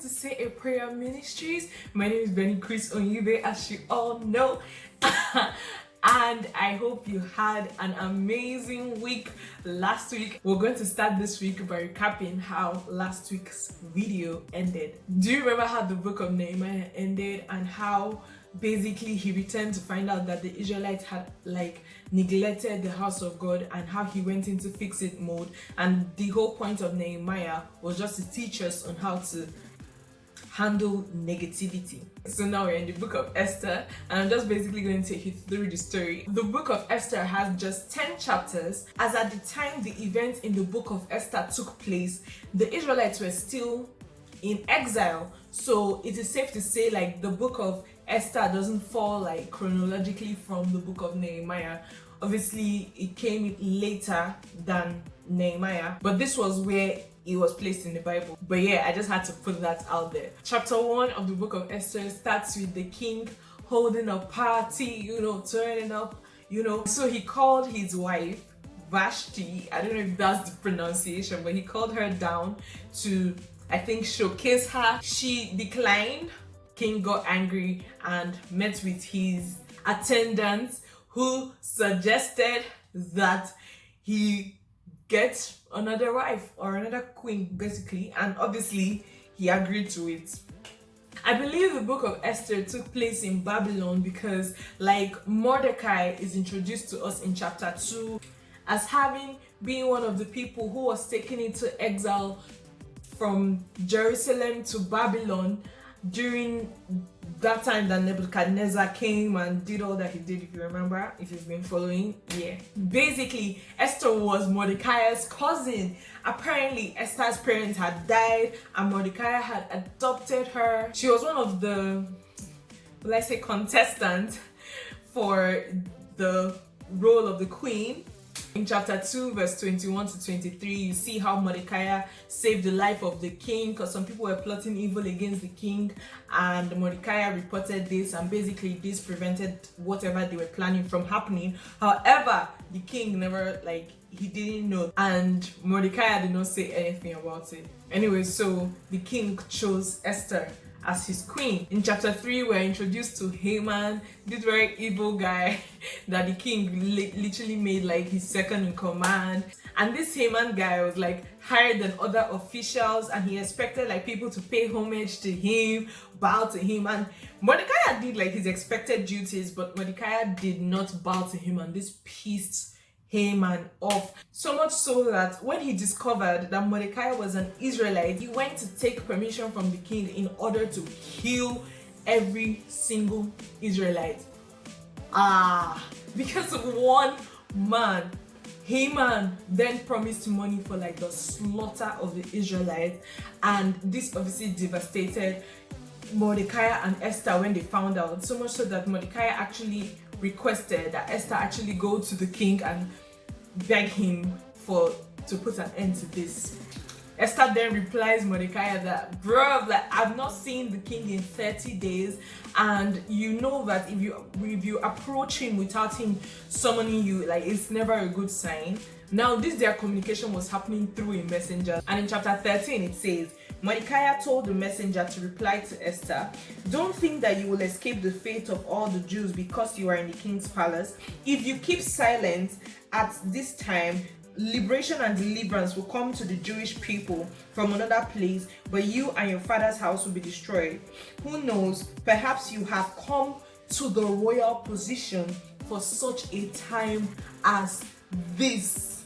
to Say a Prayer Ministries. My name is Benny Chris Onyibe, as you all know. And I hope you had an amazing week last week. We're going to start this week by recapping how last week's video ended. Do you remember how the book of Nehemiah ended and how basically he returned to find out that the Israelites had neglected the house of God, and how he went into fix it mode? And the whole point of Nehemiah was just to teach us on how to handle negativity. So now we're in the book of Esther, and I'm just basically going to take you through the story. The book of Esther has just 10 chapters, as at the time the events in the book of Esther took place, the Israelites were still in exile. So it is safe to say the book of Esther doesn't fall chronologically from the book of Nehemiah. Obviously it came later than Nehemiah, but this was where it was placed in the Bible. But yeah, I just had to put that out there. Chapter 1 of the book of Esther starts with the king holding a party, turning up, So he called his wife Vashti. I don't know if that's the pronunciation, but he called her down to, I think, showcase her. She declined. King got angry and met with his attendants, who suggested that he get another wife or another queen, basically, and obviously he agreed to it. I believe the book of Esther took place in Babylon because Mordecai is introduced to us in chapter 2 as having been one of the people who was taken into exile from Jerusalem to Babylon during that time that Nebuchadnezzar came and did all that he did, if you remember, if you've been following. Yeah. Basically, Esther was Mordecai's cousin. Apparently, Esther's parents had died and Mordecai had adopted her. She was one of the, contestants for the role of the queen. In chapter 2, verse 21 to 23, you see how Mordecai saved the life of the king because some people were plotting evil against the king, and Mordecai reported this, and basically this prevented whatever they were planning from happening. However, the king never, he didn't know, and Mordecai did not say anything about it. Anyway, so the king chose Esther as his queen. In chapter 3, we're introduced to Haman, this very evil guy that the king literally made his second in command. And this Haman guy was higher than other officials, and he expected people to pay homage to him, bow to him, and Mordecai did his expected duties, but Mordecai did not bow to him, and this pissed Haman off. So much so that when he discovered that Mordecai was an Israelite, he went to take permission from the king in order to kill every single Israelite. Because of one man. Haman then promised money for the slaughter of the Israelites, and this obviously devastated Mordecai and Esther when they found out, so much so that Mordecai actually requested that Esther actually go to the king and beg him to put an end to this. Esther then replies Mordecai that, bro, I've not seen the king in 30 days, and you know that if you approach him without him summoning you, it's never a good sign. Now, their communication was happening through a messenger, and in chapter 13 it says, Mordecai told the messenger to reply to Esther, don't think that you will escape the fate of all the Jews because you are in the king's palace. If you keep silent at this time, liberation and deliverance will come to the Jewish people from another place, but you and your father's house will be destroyed. Who knows, perhaps you have come to the royal position for such a time as this.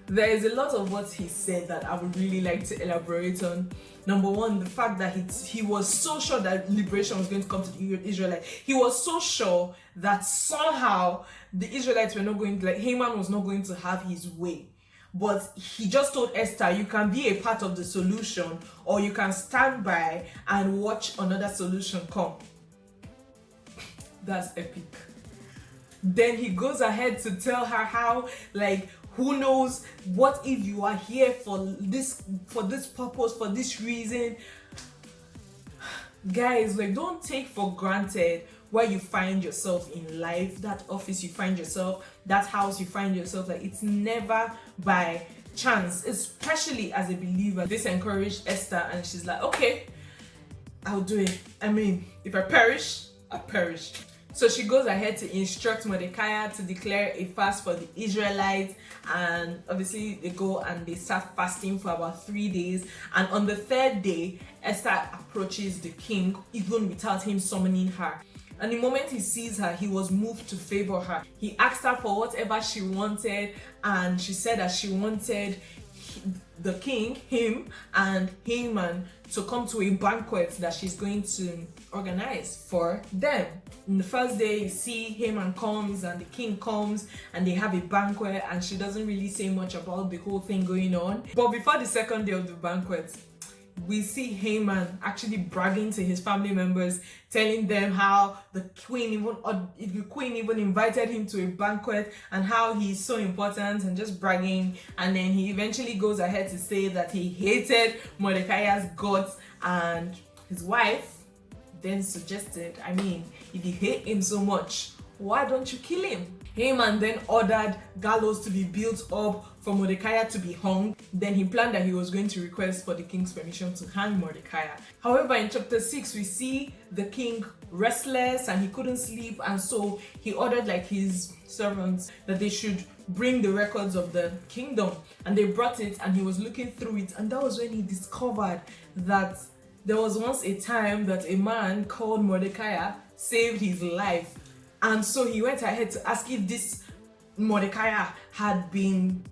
There is a lot of what he said that I would really like to elaborate on. Number one, the fact that he was so sure that liberation was going to come to the Israelites. He was so sure that somehow the Israelites were not going to, Haman was not going to have his way. But he just told Esther, you can be a part of the solution, or you can stand by and watch another solution come. That's epic. Then he goes ahead to tell her how, who knows, what if you are here for this purpose, for this reason. Guys, don't take for granted where you find yourself in life, that office you find yourself, that house you find yourself. It's never by chance, especially as a believer. This encouraged Esther, and she's like, okay, I'll do it. I mean, if I perish, I perish. So she goes ahead to instruct Mordecai to declare a fast for the Israelites, and obviously they go and they start fasting for about 3 days. And on the 3rd day, Esther approaches the king even without him summoning her. And the moment he sees her, he was moved to favor her. He asked her for whatever she wanted, and she said that she wanted the king, him and Haman, to come to a banquet that she's going to organize for them. In the first day, you see Haman comes and the king comes and they have a banquet, and she doesn't really say much about the whole thing going on. But before the 2nd day of the banquet, we see Haman actually bragging to his family members, telling them how the queen even invited him to a banquet and how he's so important, and just bragging. And then he eventually goes ahead to say that he hated Mordecai's guts, and his wife then suggested, I mean, if you hate him so much, why don't you kill him? Haman then ordered gallows to be built up for Mordecai to be hung. Then he planned that he was going to request for the king's permission to hang Mordecai. However, in chapter 6, we see the king restless and he couldn't sleep, and so he ordered like his servants that they should bring the records of the kingdom, and they brought it, and he was looking through it, and that was when he discovered that there was once a time that a man called Mordecai saved his life. And so he went ahead to ask if this Mordecai had been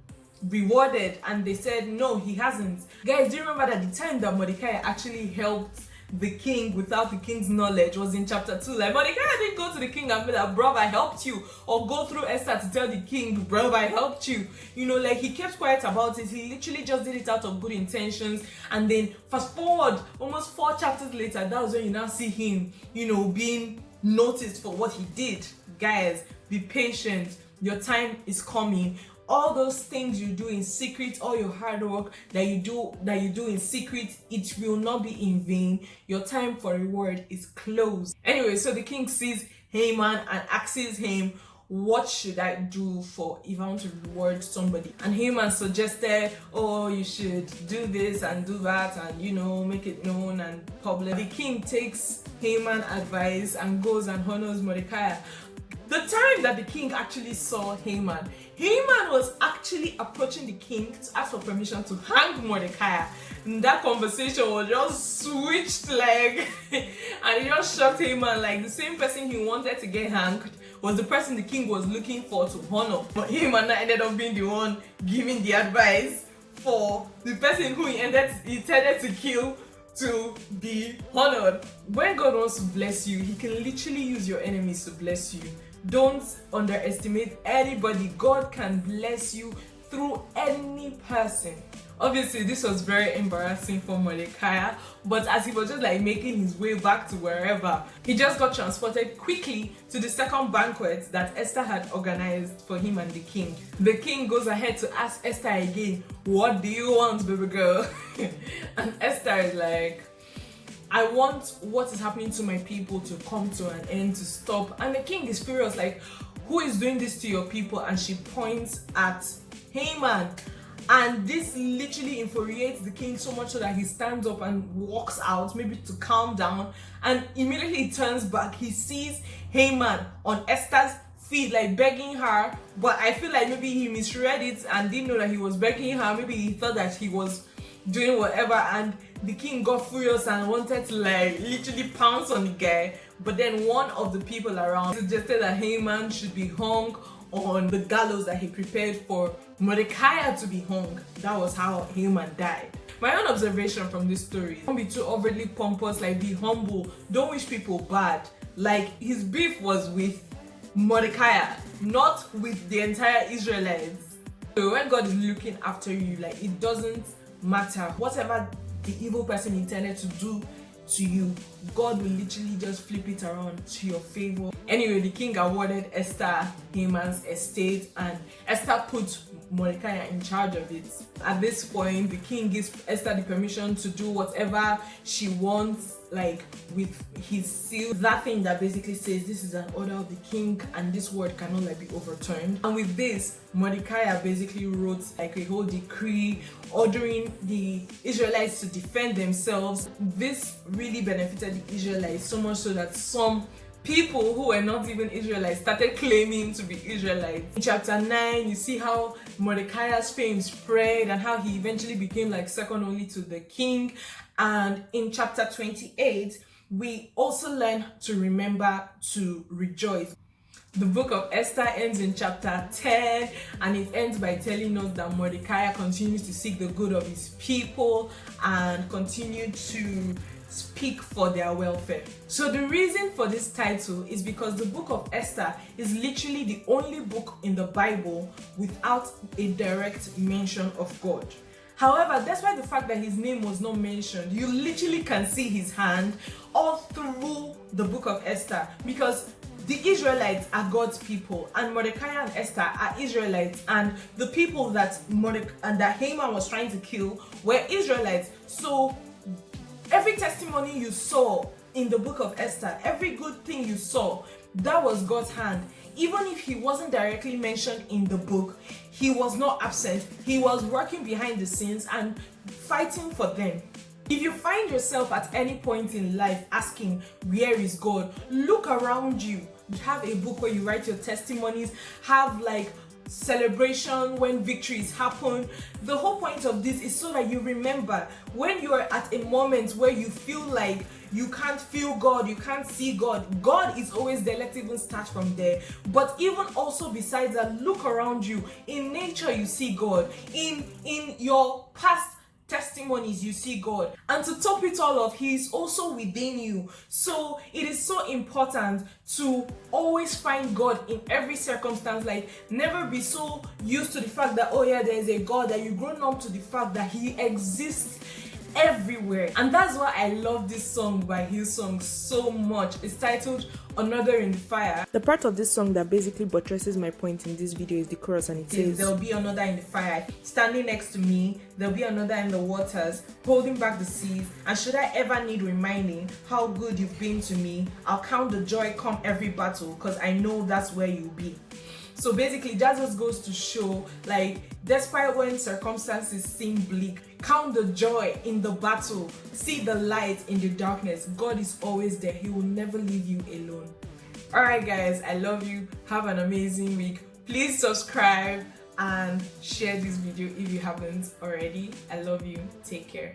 rewarded, and they said no, he hasn't. Guys, do you remember that the time that Mordecai actually helped the king without the king's knowledge was in chapter 2? Like, Mordecai didn't go to the king and be like, bro, I helped you, or go through Esther to tell the king, bro, I helped you. You know, like, he kept quiet about it. He literally just did it out of good intentions. And then fast forward almost 4 chapters later, that was when you now see him, you know, being noticed for what he did. Guys, be patient. Your time is coming. All those things you do in secret, all your hard work that you do in secret, it will not be in vain. Your time for reward is close. Anyway, so the king sees Haman and asks him, what should I do for if I want to reward somebody? And Haman suggested, oh, you should do this and do that, and, you know, make it known and public. The king takes Haman's advice and goes and honors Mordecai. The time that the king actually saw Haman was actually approaching the king to ask for permission to hang Mordecai. And that conversation was just switched like, and it just shocked Haman. Like, the same person he wanted to get hanged was the person the king was looking for to honor. But Haman ended up being the one giving the advice for the person who he intended to kill to be honored. When God wants to bless you, he can literally use your enemies to bless you. Don't underestimate anybody. God can bless you through any person. Obviously, this was very embarrassing for Mordecai, but as he was just like making his way back to wherever, he just got transported quickly to the 2nd banquet that Esther had organized for him and the king. The king goes ahead to ask Esther again, what do you want, baby girl? And Esther is like, I want what is happening to my people to come to an end, to stop. And the king is furious, like, who is doing this to your people? And she points at Haman. And this literally infuriates the king so much so that he stands up and walks out, maybe to calm down. And immediately he turns back. He sees Haman on Esther's feet, like begging her. But I feel like maybe he misread it and didn't know that he was begging her. Maybe he thought that he was doing whatever, and the king got furious and wanted to like literally pounce on the guy. But then one of the people around suggested that Haman should be hung on the gallows that he prepared for Mordecai to be hung. That was how Haman died. My own observation from this story: don't be too overly pompous, like, be humble. Don't wish people bad. Like, his beef was with Mordecai, not with the entire Israelites. So when God is looking after you, like, it doesn't matter whatever the evil person intended to do to you, God will literally just flip it around to your favor. Anyway, the king awarded Esther Haman's estate, and Esther put Mordecai are in charge of it. At this point, the king gives Esther the permission to do whatever she wants, like with his seal, that thing that basically says this is an order of the king and this word cannot like be overturned. And with this, Mordecai basically wrote like a whole decree ordering the Israelites to defend themselves. This really benefited the Israelites so much so that some people who were not even Israelites started claiming to be Israelites. In chapter 9, you see how Mordecai's fame spread and how he eventually became like second only to the king. And in chapter 28, we also learn to remember to rejoice. The book of Esther ends in chapter 10, and it ends by telling us that Mordecai continues to seek the good of his people and continue to speak for their welfare. So the reason for this title is because the book of Esther is literally the only book in the Bible without a direct mention of God. However, despite the fact that his name was not mentioned, you literally can see his hand all through the book of Esther, because the Israelites are God's people, and Mordecai and Esther are Israelites, and the people that Haman was trying to kill were Israelites. So every testimony you saw in the book of Esther, every good thing you saw, that was God's hand. Even if he wasn't directly mentioned in the book, he was not absent. He was working behind the scenes and fighting for them. If you find yourself at any point in life asking, where is God? Look around you. Have a book where you write your testimonies, have like celebration when victories happen. The whole point of this is so that you remember when you are at a moment where you feel like you can't feel God, you can't see God. God is always there. Let's even start from there. But even also besides that, look around you. In nature, you see God. In your past testimonies, you see God. And to top it all off, he is also within you. So it is so important to always find God in every circumstance. Like, never be so used to the fact that, oh yeah, there is a God, that you've grown up to the fact that he exists everywhere. And that's why I love this song by Hillsong so much. It's titled Another in the Fire. The part of this song that basically buttresses my point in this video is the chorus, and it says, there'll be another in the fire, standing next to me, there'll be another in the waters, holding back the seas, and should I ever need reminding how good you've been to me, I'll count the joy come every battle, because I know that's where you'll be. So basically, that just goes to show, like, despite when circumstances seem bleak, count the joy in the battle, see the light in the darkness. God is always there. He will never leave you alone. Alright guys, I love you. Have an amazing week. Please subscribe and share this video if you haven't already. I love you. Take care.